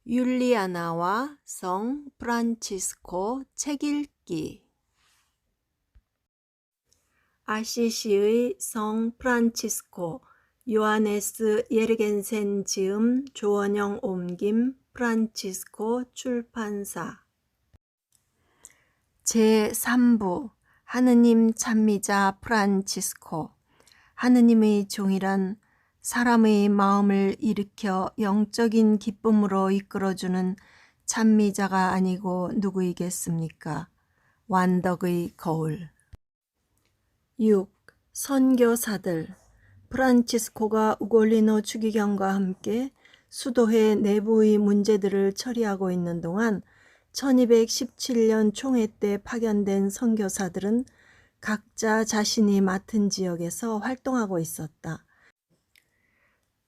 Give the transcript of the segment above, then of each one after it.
율리아나와 성 프란치스코 책 읽기. 아시시의 성 프란치스코, 요하네스 예르겐센 지음, 조원영 옮김, 프란치스코 출판사. 제3부 하느님 찬미자 프란치스코. 하느님의 종이란 사람의 마음을 일으켜 영적인 기쁨으로 이끌어주는 찬미자가 아니고 누구이겠습니까? 완덕의 거울. 6. 선교사들. 프란치스코가 우골리노 추기경과 함께 수도회 내부의 문제들을 처리하고 있는 동안 1217년 총회 때 파견된 선교사들은 각자 자신이 맡은 지역에서 활동하고 있었다.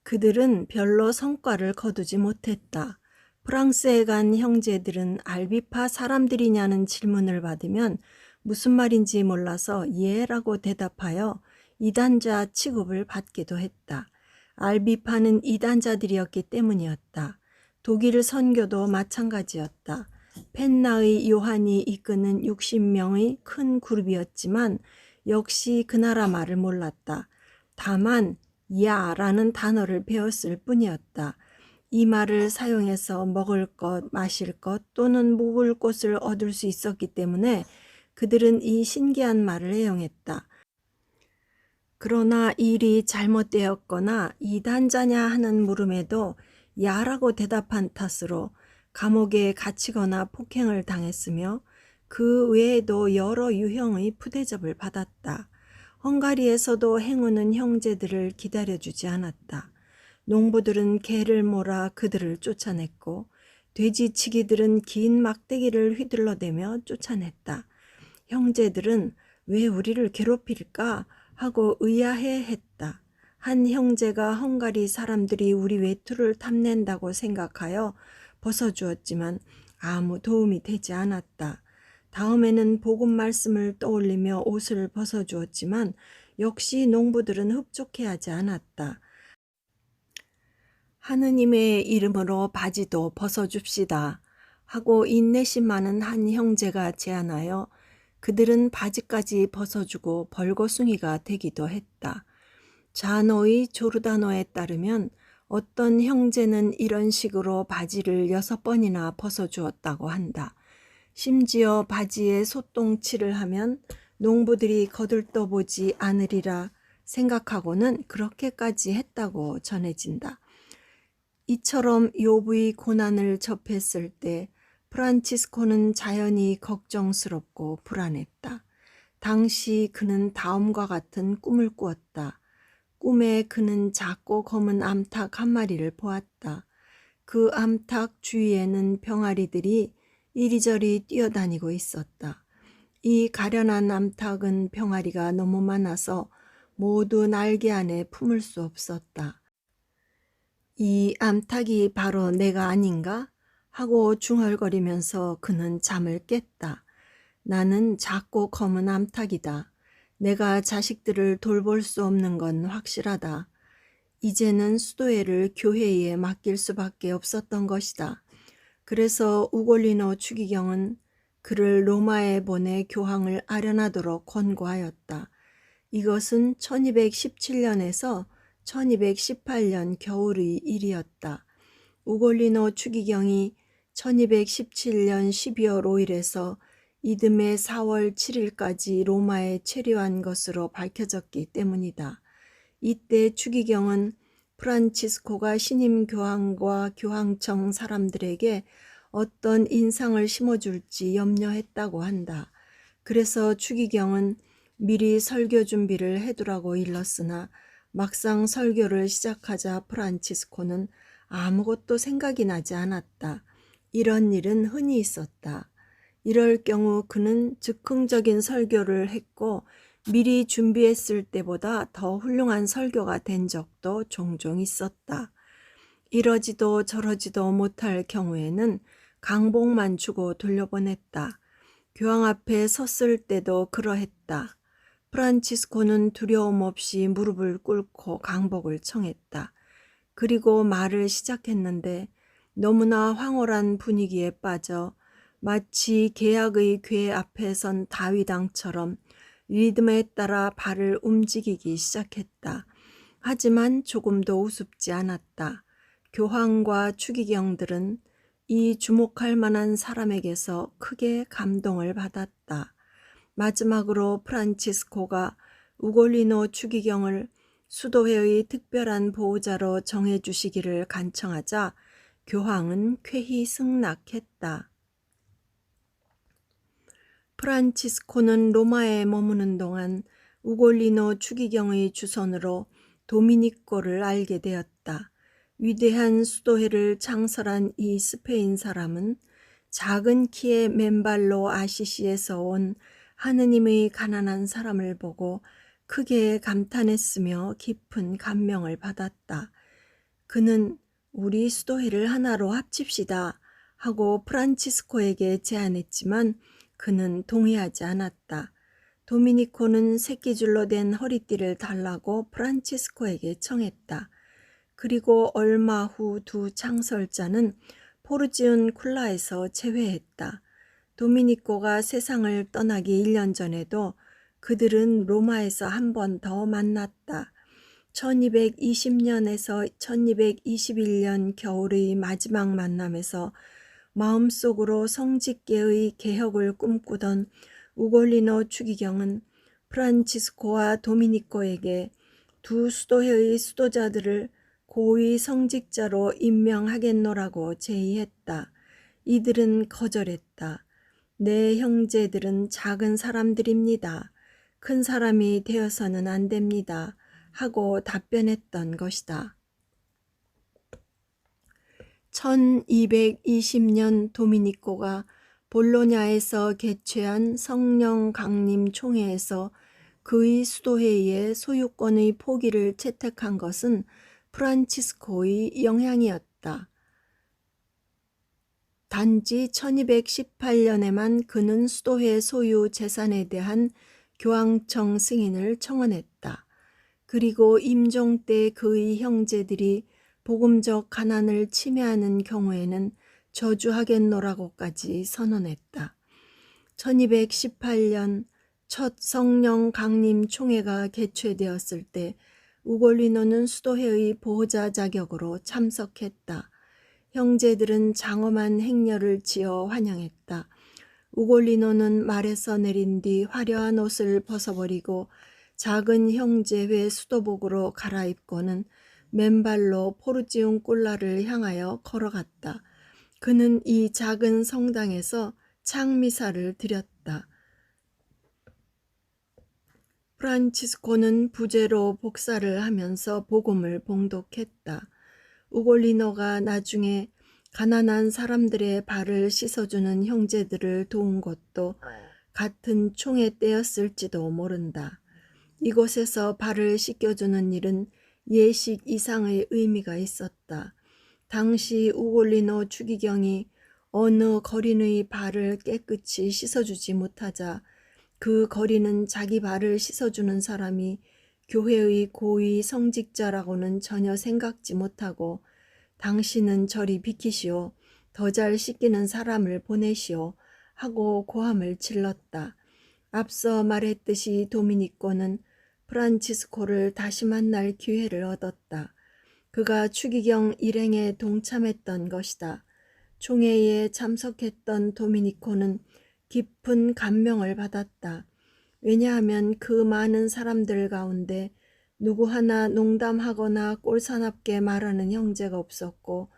그들은 별로 성과를 거두지 못했다. 프랑스에 간 형제들은 알비파 사람들이냐는 질문을 받으면 무슨 말인지 몰라서 예라고 대답하여 이단자 취급을 받기도 했다. 알비파는 이단자들이었기 때문이었다. 독일 선교도 마찬가지였다. 펜나의 요한이 이끄는 60명의 큰 그룹이었지만 역시 그 나라 말을 몰랐다. 다만 야라는 단어를 배웠을 뿐이었다. 이 말을 사용해서 먹을 것, 마실 것 또는 묵을 곳을 얻을 수 있었기 때문에 그들은 이 신기한 말을 애용했다. 그러나 일이 잘못되었거나 이단자냐 하는 물음에도 야라고 대답한 탓으로 감옥에 갇히거나 폭행을 당했으며 그 외에도 여러 유형의 푸대접을 받았다. 헝가리에서도 행운은 형제들을 기다려주지 않았다. 농부들은 개를 몰아 그들을 쫓아냈고 돼지치기들은 긴 막대기를 휘둘러대며 쫓아냈다. 형제들은 왜 우리를 괴롭힐까 하고 의아해했다. 한 형제가 헝가리 사람들이 우리 외투를 탐낸다고 생각하여 벗어주었지만 아무 도움이 되지 않았다. 다음에는 복음 말씀을 떠올리며 옷을 벗어주었지만 역시 농부들은 흡족해하지 않았다. 하느님의 이름으로 바지도 벗어줍시다 하고 인내심 많은 한 형제가 제안하여 그들은 바지까지 벗어주고 벌거숭이가 되기도 했다. 자노의 조르다노에 따르면 어떤 형제는 이런 식으로 바지를 6번이나 벗어주었다고 한다. 심지어 바지에 소똥칠을 하면 농부들이 거들떠보지 않으리라 생각하고는 그렇게까지 했다고 전해진다. 이처럼 욥의 고난을 접했을 때 프란치스코는 자연히 걱정스럽고 불안했다. 당시 그는 다음과 같은 꿈을 꾸었다. 꿈에 그는 작고 검은 암탉 한 마리를 보았다. 그 암탉 주위에는 병아리들이 이리저리 뛰어다니고 있었다. 이 가련한 암탉은 병아리가 너무 많아서 모두 날개 안에 품을 수 없었다. 이 암탉이 바로 내가 아닌가? 하고 중얼거리면서 그는 잠을 깼다. 나는 작고 검은 암탉이다. 내가 자식들을 돌볼 수 없는 건 확실하다. 이제는 수도회를 교회에 맡길 수밖에 없었던 것이다. 그래서 우골리노 추기경은 그를 로마에 보내 교황을 아련하도록 권고하였다. 이것은 1217년에서 1218년 겨울의 일이었다. 우골리노 추기경이 1217년 12월 5일에서 이듬해 4월 7일까지 로마에 체류한 것으로 밝혀졌기 때문이다. 이때 추기경은 프란치스코가 신임 교황과 교황청 사람들에게 어떤 인상을 심어줄지 염려했다고 한다. 그래서 추기경은 미리 설교 준비를 해두라고 일렀으나 막상 설교를 시작하자 프란치스코는 아무것도 생각이 나지 않았다. 이런 일은 흔히 있었다. 이럴 경우 그는 즉흥적인 설교를 했고 미리 준비했을 때보다 더 훌륭한 설교가 된 적도 종종 있었다. 이러지도 저러지도 못할 경우에는 강복만 주고 돌려보냈다. 교황 앞에 섰을 때도 그러했다. 프란치스코는 두려움 없이 무릎을 꿇고 강복을 청했다. 그리고 말을 시작했는데 너무나 황홀한 분위기에 빠져 마치 계약의 궤 앞에 선 다윗왕처럼 리듬에 따라 발을 움직이기 시작했다. 하지만 조금도 우습지 않았다. 교황과 추기경들은 이 주목할 만한 사람에게서 크게 감동을 받았다. 마지막으로 프란치스코가 우골리노 추기경을 수도회의 특별한 보호자로 정해주시기를 간청하자 교황은 쾌히 승낙했다. 프란치스코는 로마에 머무는 동안 우골리노 추기경의 주선으로 도미니코를 알게 되었다. 위대한 수도회를 창설한 이 스페인 사람은 작은 키에 맨발로 아시시에서 온 하느님의 가난한 사람을 보고 크게 감탄했으며 깊은 감명을 받았다. 그는 우리 수도회를 하나로 합칩시다 하고 프란치스코에게 제안했지만 그는 동의하지 않았다. 도미니코는 새끼줄로 된 허리띠를 달라고 프란치스코에게 청했다. 그리고 얼마 후 두 창설자는 포르지운 쿨라에서 재회했다. 도미니코가 세상을 떠나기 1년 전에도 그들은 로마에서 한 번 더 만났다. 1220년에서 1221년 겨울의 마지막 만남에서 마음속으로 성직계의 개혁을 꿈꾸던 우골리노 추기경은 프란치스코와 도미니코에게 두 수도회의 수도자들을 고위 성직자로 임명하겠노라고 제의했다. 이들은 거절했다. 내 형제들은 작은 사람들입니다. 큰 사람이 되어서는 안 됩니다. 하고 답변했던 것이다. 1220년 도미니코가 볼로냐에서 개최한 성령 강림 총회에서 그의 수도회의의 소유권의 포기를 채택한 것은 프란치스코의 영향이었다. 단지 1218년에만 그는 수도회 소유 재산에 대한 교황청 승인을 청원했다. 그리고 임종 때 그의 형제들이 복음적 가난을 침해하는 경우에는 저주하겠노라고까지 선언했다. 1218년 첫 성령 강림 총회가 개최되었을 때 우골리노는 수도회의 보호자 자격으로 참석했다. 형제들은 장엄한 행렬을 지어 환영했다. 우골리노는 말에서 내린 뒤 화려한 옷을 벗어버리고 작은 형제회 수도복으로 갈아입고는 맨발로 포르지움 꼴라를 향하여 걸어갔다. 그는 이 작은 성당에서 창미사를 드렸다. 프란치스코는 부제로 복사를 하면서 복음을 봉독했다. 우골리노가 나중에 가난한 사람들의 발을 씻어주는 형제들을 도운 것도 같은 총회 때였을지도 모른다. 이곳에서 발을 씻겨주는 일은 예식 이상의 의미가 있었다. 당시 우골리노 추기경이 어느 거린의 발을 깨끗이 씻어주지 못하자 그 거린은 자기 발을 씻어주는 사람이 교회의 고위 성직자라고는 전혀 생각지 못하고 당신은 저리 비키시오. 더 잘 씻기는 사람을 보내시오. 하고 고함을 질렀다. 앞서 말했듯이 도미니코는 프란치스코를 다시 만날 기회를 얻었다. 그가 추기경 일행에 동참했던 것이다. 총회에 참석했던 도미니코는 깊은 감명을 받았다. 왜냐하면 그 많은 사람들 가운데 누구 하나 농담하거나 꼴사납게 말하는 형제가 없었고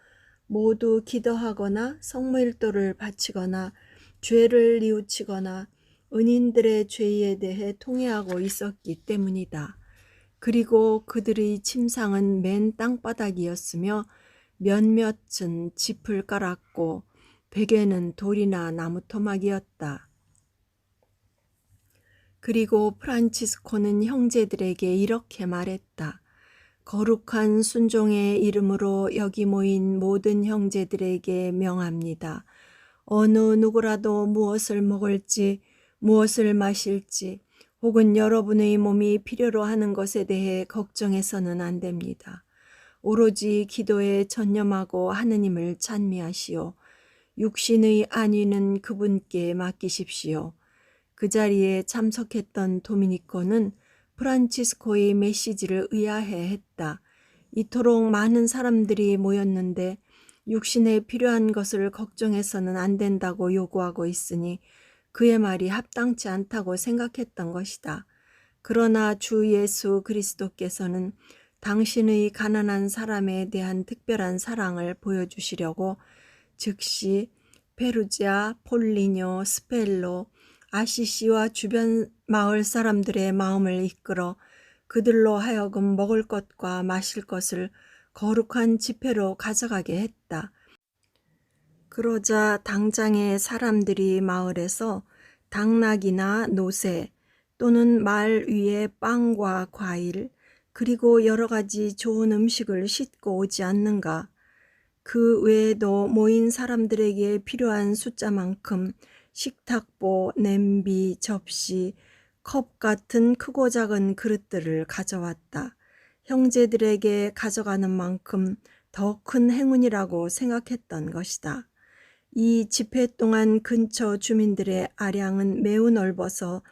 모두 기도하거나 성모일도를 바치거나 죄를 뉘우치거나 은인들의 죄에 대해 통회하고 있었기 때문이다. 그리고 그들의 침상은 맨 땅바닥이었으며 몇몇은 짚을 깔았고 베개는 돌이나 나무 토막이었다. 그리고 프란치스코는 형제들에게 이렇게 말했다. 거룩한 순종의 이름으로 여기 모인 모든 형제들에게 명합니다. 어느 누구라도 무엇을 먹을지 무엇을 마실지 혹은 여러분의 몸이 필요로 하는 것에 대해 걱정해서는 안 됩니다. 오로지 기도에 전념하고 하느님을 찬미하시오. 육신의 안위는 그분께 맡기십시오. 그 자리에 참석했던 도미니코는 프란치스코의 메시지를 의아해했다. 이토록 많은 사람들이 모였는데 육신에 필요한 것을 걱정해서는 안 된다고 요구하고 있으니 그의 말이 합당치 않다고 생각했던 것이다. 그러나 주 예수 그리스도께서는 당신의 가난한 사람에 대한 특별한 사랑을 보여주시려고 즉시 페루지아, 폴리뇨, 스펠로, 아시시와 주변 마을 사람들의 마음을 이끌어 그들로 하여금 먹을 것과 마실 것을 거룩한 지폐로 가져가게 했다. 그러자 당장의 사람들이 마을에서 당나귀나 노새 또는 말 위에 빵과 과일 그리고 여러 가지 좋은 음식을 싣고 오지 않는가. 그 외에도 모인 사람들에게 필요한 숫자만큼 식탁보, 냄비, 접시, 컵 같은 크고 작은 그릇들을 가져왔다. 형제들에게 가져가는 만큼 더 큰 행운이라고 생각했던 것이다. 이 집회 동안 근처 주민들의 아량은 매우 넓어서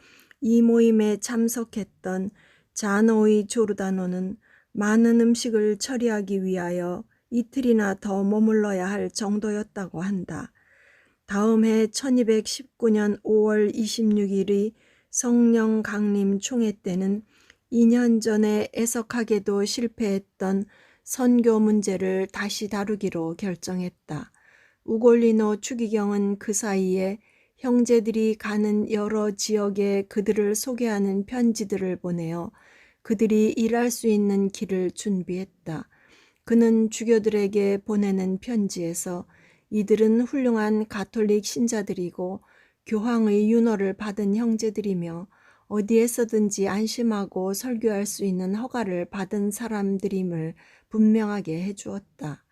이 모임에 참석했던 자노이 조르다노는 많은 음식을 처리하기 위하여 이틀이나 더 머물러야 할 정도였다고 한다. 다음 해 1219년 5월 26일의 성령 강림 총회 때는 2년 전에 애석하게도 실패했던 선교 문제를 다시 다루기로 결정했다. 우골리노 추기경은 그 사이에 형제들이 가는 여러 지역에 그들을 소개하는 편지들을 보내어 그들이 일할 수 있는 길을 준비했다. 그는 주교들에게 보내는 편지에서 이들은 훌륭한 가톨릭 신자들이고 교황의 윤호를 받은 형제들이며 어디에서든지 안심하고 설교할 수 있는 허가를 받은 사람들임을 분명하게 해주었다.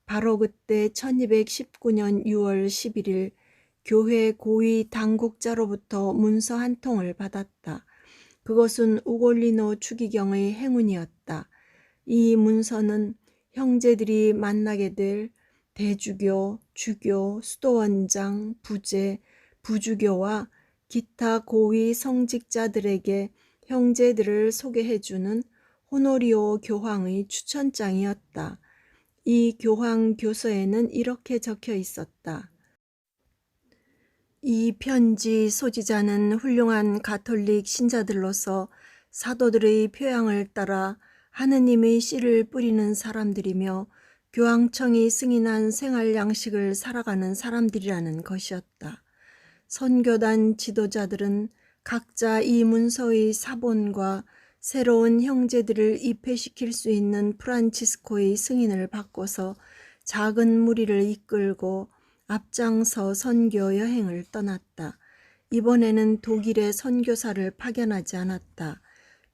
바로 그때 1219년 6월 11일 교회 고위 당국자로부터 문서 한 통을 받았다. 그것은 우골리노 추기경의 행운이었다. 이 문서는 형제들이 만나게 될 대주교, 주교, 수도원장, 부제, 부주교와 기타 고위 성직자들에게 형제들을 소개해주는 호노리오 교황의 추천장이었다. 이 교황 교서에는 이렇게 적혀 있었다. 이 편지 소지자는 훌륭한 가톨릭 신자들로서 사도들의 표양을 따라 하느님의 씨를 뿌리는 사람들이며 교황청이 승인한 생활 양식을 살아가는 사람들이라는 것이었다. 선교단 지도자들은 각자 이 문서의 사본과 새로운 형제들을 입회시킬 수 있는 프란치스코의 승인을 받고서 작은 무리를 이끌고 앞장서 선교 여행을 떠났다. 이번에는 독일의 선교사를 파견하지 않았다.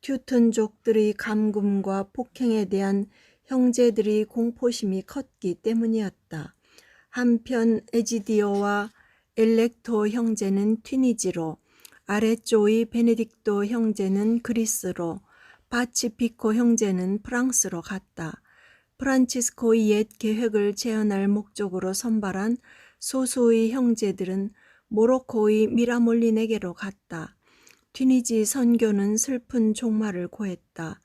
튜튼족들의 감금과 폭행에 대한 형제들의 공포심이 컸기 때문이었다. 한편 에지디오와 엘렉토 형제는 튀니지로, 아래쪽의 베네딕토 형제는 그리스로, 파치피코 형제는 프랑스로 갔다. 프란치스코의 옛 계획을 재현할 목적으로 선발한 소수의 형제들은 모로코의 미라몰린에게로 갔다. 튀니지 선교는 슬픈 종말을 고했다.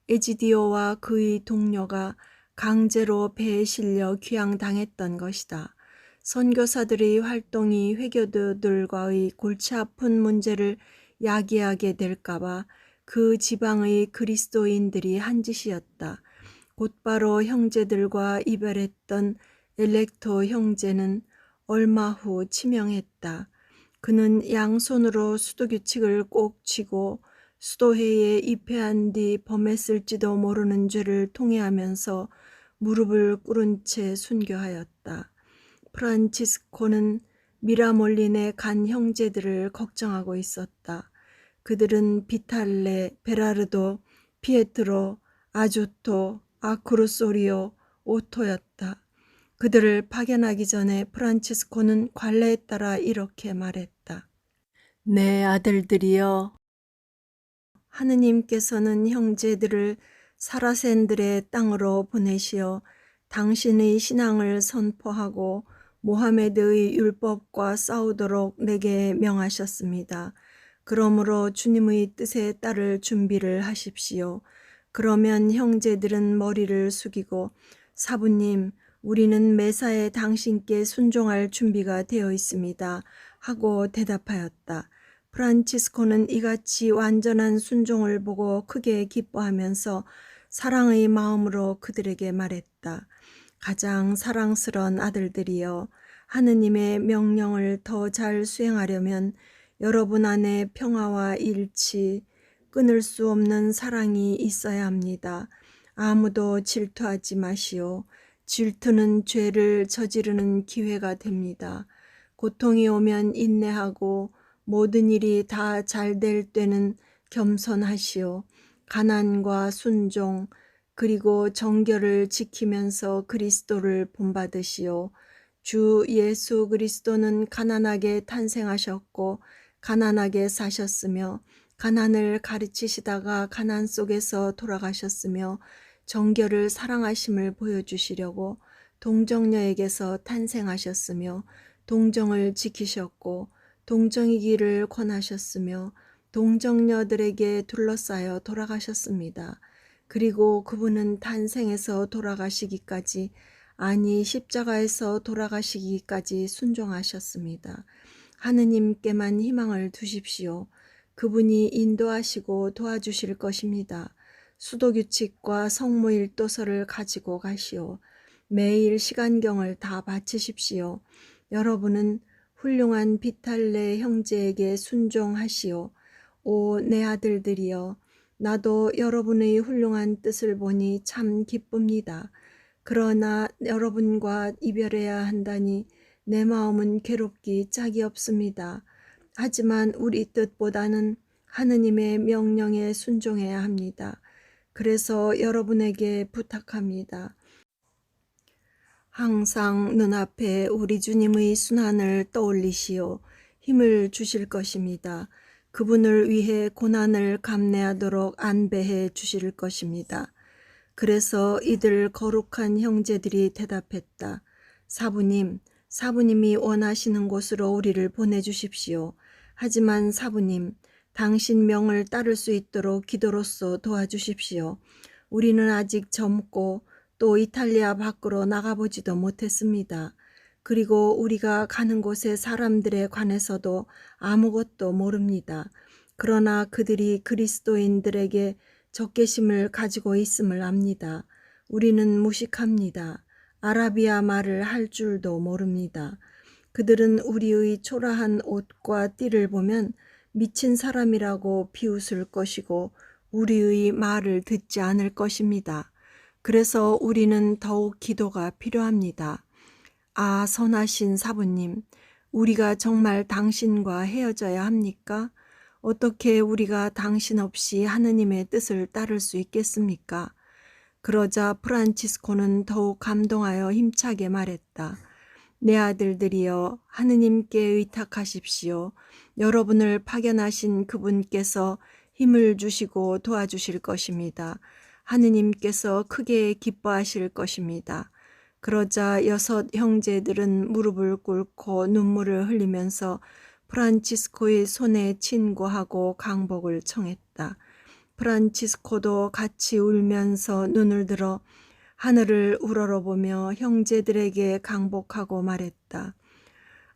에지디오와 그의 동료가 강제로 배에 실려 귀양당했던 것이다. 선교사들의 활동이 회교도들과의 골치 아픈 문제를 야기하게 될까봐 그 지방의 그리스도인들이 한 짓이었다. 곧바로 형제들과 이별했던 엘렉토 형제는 얼마 후 치명했다. 그는 양손으로 수도규칙을 꼭 쥐고 수도회에 입회한 뒤 범했을지도 모르는 죄를 통회하면서 무릎을 꿇은 채 순교하였다. 프란치스코는 미라몰린에 간 형제들을 걱정하고 있었다. 그들은 비탈레, 베라르도, 피에트로, 아주토, 아크루소리오, 오토였다. 그들을 파견하기 전에 프란치스코는 관례에 따라 이렇게 말했다. 내 아들들이여, 하느님께서는 형제들을 사라센들의 땅으로 보내시어 당신의 신앙을 선포하고 모하메드의 율법과 싸우도록 내게 명하셨습니다. 그러므로 주님의 뜻에 따를 준비를 하십시오. 그러면 형제들은 머리를 숙이고 사부님, 우리는 매사에 당신께 순종할 준비가 되어 있습니다. 하고 대답하였다. 프란치스코는 이같이 완전한 순종을 보고 크게 기뻐하면서 사랑의 마음으로 그들에게 말했다. 가장 사랑스러운 아들들이여, 하느님의 명령을 더 잘 수행하려면 여러분 안에 평화와 일치, 끊을 수 없는 사랑이 있어야 합니다. 아무도 질투하지 마시오. 질투는 죄를 저지르는 기회가 됩니다. 고통이 오면 인내하고 모든 일이 다 잘 될 때는 겸손하시오. 가난과 순종 그리고 정결을 지키면서 그리스도를 본받으시오. 주 예수 그리스도는 가난하게 탄생하셨고 가난하게 사셨으며 가난을 가르치시다가 가난 속에서 돌아가셨으며 정결을 사랑하심을 보여주시려고 동정녀에게서 탄생하셨으며 동정을 지키셨고 동정이기를 권하셨으며 동정녀들에게 둘러싸여 돌아가셨습니다. 그리고 그분은 탄생에서 돌아가시기까지, 아니 십자가에서 돌아가시기까지 순종하셨습니다. 하느님께만 희망을 두십시오. 그분이 인도하시고 도와주실 것입니다. 수도규칙과 성모일도서를 가지고 가시오. 매일 시간경을 다 바치십시오. 여러분은 훌륭한 비탈레 형제에게 순종하시오. 오, 내 아들들이여, 나도 여러분의 훌륭한 뜻을 보니 참 기쁩니다. 그러나 여러분과 이별해야 한다니 내 마음은 괴롭기 짝이 없습니다. 하지만 우리 뜻보다는 하느님의 명령에 순종해야 합니다. 그래서 여러분에게 부탁합니다. 항상 눈앞에 우리 주님의 순환을 떠올리시오. 힘을 주실 것입니다. 그분을 위해 고난을 감내하도록 안배해 주실 것입니다. 그래서 이들 거룩한 형제들이 대답했다. 사부님, 사부님이 원하시는 곳으로 우리를 보내주십시오. 하지만 사부님, 당신 명을 따를 수 있도록 기도로써 도와주십시오. 우리는 아직 젊고 또 이탈리아 밖으로 나가보지도 못했습니다. 그리고 우리가 가는 곳의 사람들에 관해서도 아무것도 모릅니다. 그러나 그들이 그리스도인들에게 적개심을 가지고 있음을 압니다. 우리는 무식합니다. 아라비아 말을 할 줄도 모릅니다. 그들은 우리의 초라한 옷과 띠를 보면 미친 사람이라고 비웃을 것이고 우리의 말을 듣지 않을 것입니다. 그래서 우리는 더욱 기도가 필요합니다. 아, 선하신 사부님, 우리가 정말 당신과 헤어져야 합니까? 어떻게 우리가 당신 없이 하느님의 뜻을 따를 수 있겠습니까? 그러자 프란치스코는 더욱 감동하여 힘차게 말했다. 내 아들들이여, 하느님께 의탁하십시오. 여러분을 파견하신 그분께서 힘을 주시고 도와주실 것입니다. 하느님께서 크게 기뻐하실 것입니다. 그러자 6 형제들은 무릎을 꿇고 눈물을 흘리면서 프란치스코의 손에 친구하고 강복을 청했다. 프란치스코도 같이 울면서 눈을 들어 하늘을 우러러보며 형제들에게 강복하고 말했다.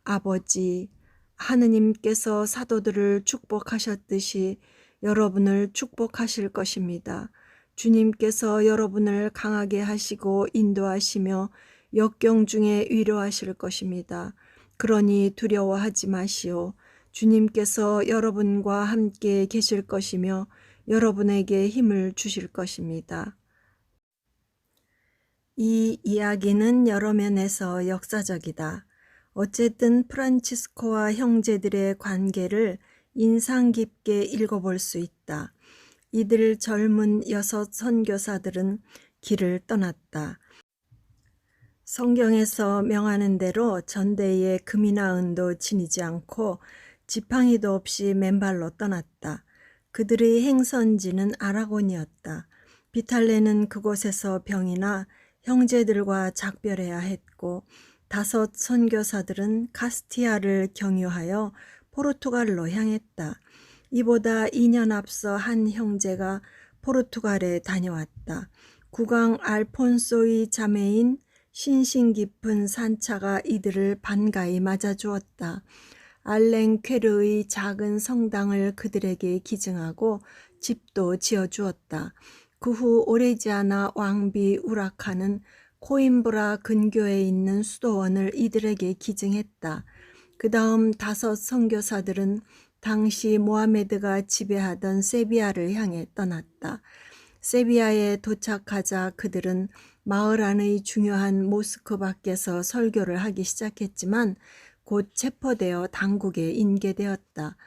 아버지, 하느님께서 사도들을 축복하셨듯이 여러분을 축복하실 것입니다. 주님께서 여러분을 강하게 하시고 인도하시며 역경 중에 위로하실 것입니다. 그러니 두려워하지 마시오. 주님께서 여러분과 함께 계실 것이며 여러분에게 힘을 주실 것입니다. 이 이야기는 여러 면에서 역사적이다. 어쨌든 프란치스코와 형제들의 관계를 인상 깊게 읽어볼 수 있다. 이들 젊은 6 선교사들은 길을 떠났다. 성경에서 명하는 대로 전대에 금이나 은도 지니지 않고 지팡이도 없이 맨발로 떠났다. 그들의 행선지는 아라곤이었다. 비탈레는 그곳에서 병이 나 형제들과 작별해야 했고, 5 선교사들은 카스티아를 경유하여 포르투갈로 향했다. 이보다 2년 앞서 한 형제가 포르투갈에 다녀왔다. 국왕 알폰소의 자매인 신신 깊은 산차가 이들을 반가이 맞아주었다. 알랭퀘르의 작은 성당을 그들에게 기증하고 집도 지어주었다. 그 후 오래지 않아 왕비 우라카는 코임브라 근교에 있는 수도원을 이들에게 기증했다. 그 다음 5 선교사들은 당시 모하메드가 지배하던 세비야를 향해 떠났다. 세비야에 도착하자 그들은 마을 안의 중요한 모스크 밖에서 설교를 하기 시작했지만 곧 체포되어 당국에 인계되었다.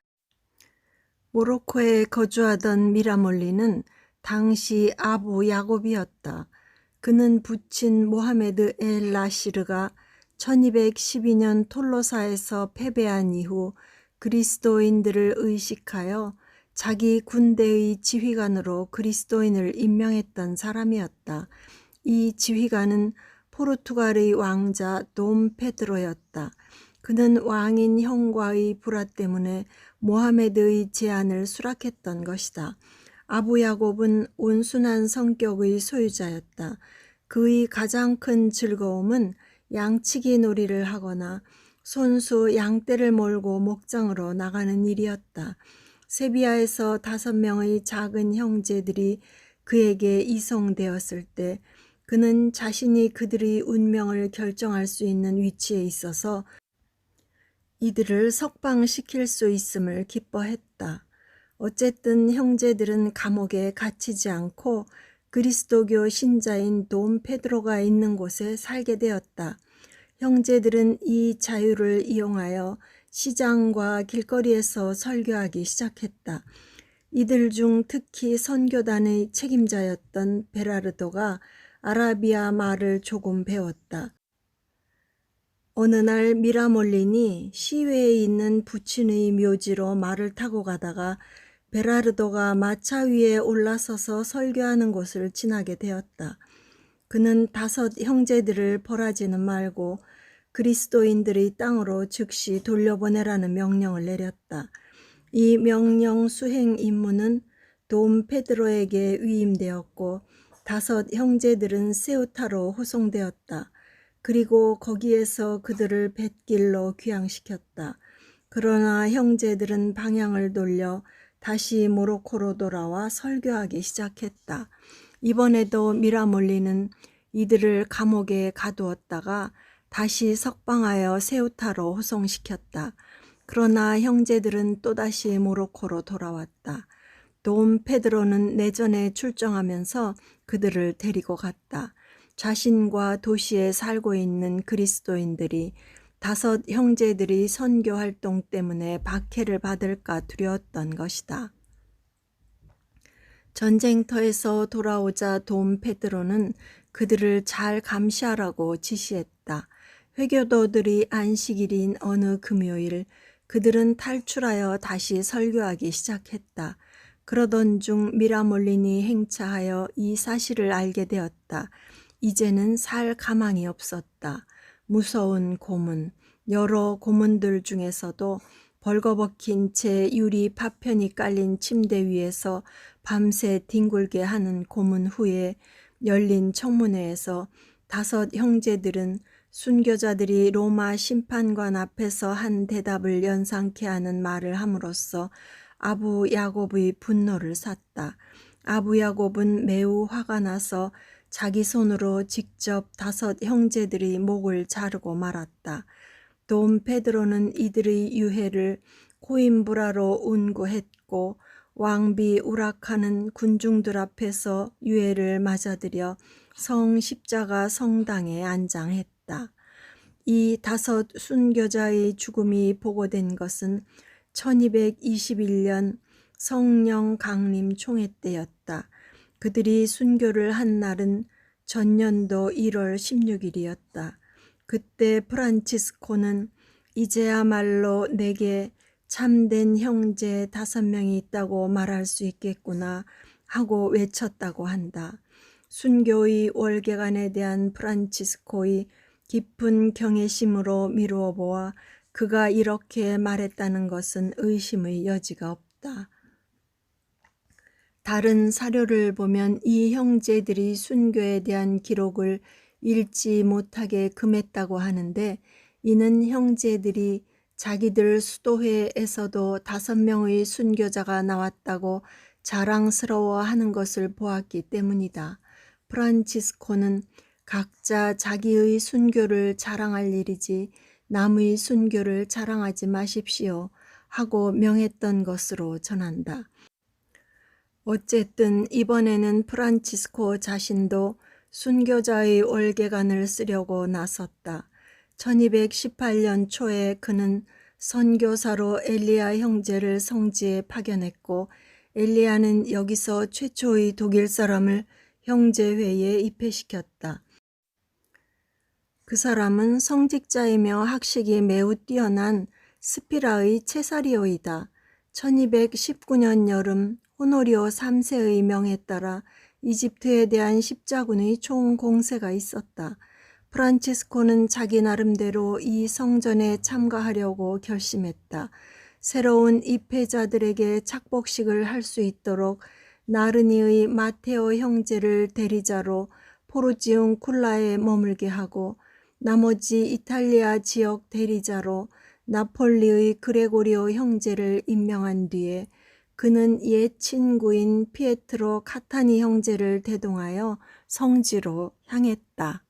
모로코에 거주하던 미라몰리는 당시 아부 야곱이었다. 그는 부친 모하메드 엘 라시르가 1212년 톨로사에서 패배한 이후 그리스도인들을 의식하여 자기 군대의 지휘관으로 그리스도인을 임명했던 사람이었다. 이 지휘관은 포르투갈의 왕자 돔 페드로였다. 그는 왕인 형과의 불화 때문에 모하메드의 제안을 수락했던 것이다. 아부 야곱은 온순한 성격의 소유자였다. 그의 가장 큰 즐거움은 양치기 놀이를 하거나 손수 양떼를 몰고 목장으로 나가는 일이었다. 세비야에서 5명의 작은 형제들이 그에게 이송되었을 때 그는 자신이 그들의 운명을 결정할 수 있는 위치에 있어서 이들을 석방시킬 수 있음을 기뻐했다. 어쨌든 형제들은 감옥에 갇히지 않고 그리스도교 신자인 돔 페드로가 있는 곳에 살게 되었다. 형제들은 이 자유를 이용하여 시장과 길거리에서 설교하기 시작했다. 이들 중 특히 선교단의 책임자였던 베라르도가 아라비아 말을 조금 배웠다. 어느 날 미라몰린이 시외에 있는 부친의 묘지로 말을 타고 가다가 베라르도가 마차 위에 올라서서 설교하는 곳을 지나게 되었다. 그는 5 형제들을 벌하지는 말고 그리스도인들의 땅으로 즉시 돌려보내라는 명령을 내렸다. 이 명령 수행 임무는 돔 페드로에게 위임되었고 5 형제들은 세우타로 호송되었다. 그리고 거기에서 그들을 뱃길로 귀향시켰다. 그러나 형제들은 방향을 돌려 다시 모로코로 돌아와 설교하기 시작했다. 이번에도 미라몰리는 이들을 감옥에 가두었다가 다시 석방하여 세우타로 호송시켰다. 그러나 형제들은 또다시 모로코로 돌아왔다. 돔 페드로는 내전에 출정하면서 그들을 데리고 갔다. 자신과 도시에 살고 있는 그리스도인들이 5 형제들이 선교 활동 때문에 박해를 받을까 두려웠던 것이다. 전쟁터에서 돌아오자 돔 페드로는 그들을 잘 감시하라고 지시했다. 회교도들이 안식일인 어느 금요일 그들은 탈출하여 다시 설교하기 시작했다. 그러던 중 미라몰린이 행차하여 이 사실을 알게 되었다. 이제는 살 가망이 없었다. 무서운 고문, 여러 고문들 중에서도 벌거벗긴 채 유리 파편이 깔린 침대 위에서 밤새 뒹굴게 하는 고문 후에 열린 청문회에서 5 형제들은 순교자들이 로마 심판관 앞에서 한 대답을 연상케 하는 말을 함으로써 아부 야곱의 분노를 샀다. 아부 야곱은 매우 화가 나서 자기 손으로 직접 5 형제들의 목을 자르고 말았다. 돔 페드로는 이들의 유해를 코임브라로 운구했고 왕비 우라카는 군중들 앞에서 유해를 맞아들여 성 십자가 성당에 안장했다. 이 5 순교자의 죽음이 보고된 것은 1221년 성령 강림 총회 때였다. 그들이 순교를 한 날은 전년도 1월 16일이었다. 그때 프란치스코는 이제야말로 내게 참된 형제 5명이 있다고 말할 수 있겠구나 하고 외쳤다고 한다. 순교의 월계관에 대한 프란치스코의 깊은 경외심으로 미루어 보아 그가 이렇게 말했다는 것은 의심의 여지가 없다. 다른 사료를 보면 이 형제들이 순교에 대한 기록을 읽지 못하게 금했다고 하는데, 이는 형제들이 자기들 수도회에서도 5명의 순교자가 나왔다고 자랑스러워하는 것을 보았기 때문이다. 프란치스코는 각자 자기의 순교를 자랑할 일이지 남의 순교를 자랑하지 마십시오 하고 명했던 것으로 전한다. 어쨌든 이번에는 프란치스코 자신도 순교자의 월계관을 쓰려고 나섰다. 1218년 초에 그는 선교사로 엘리야 형제를 성지에 파견했고, 엘리야는 여기서 최초의 독일 사람을 형제회에 입회시켰다. 그 사람은 성직자이며 학식이 매우 뛰어난 스피라의 체사리오이다. 1219년 여름 호노리오 3세의 명에 따라 이집트에 대한 십자군의 총공세가 있었다. 프란치스코는 자기 나름대로 이 성전에 참가하려고 결심했다. 새로운 입회자들에게 착복식을 할 수 있도록 나르니의 마테오 형제를 대리자로 포르지움 쿨라에 머물게 하고, 나머지 이탈리아 지역 대리자로 나폴리의 그레고리오 형제를 임명한 뒤에 그는 옛 친구인 피에트로 카타니 형제를 대동하여 성지로 향했다.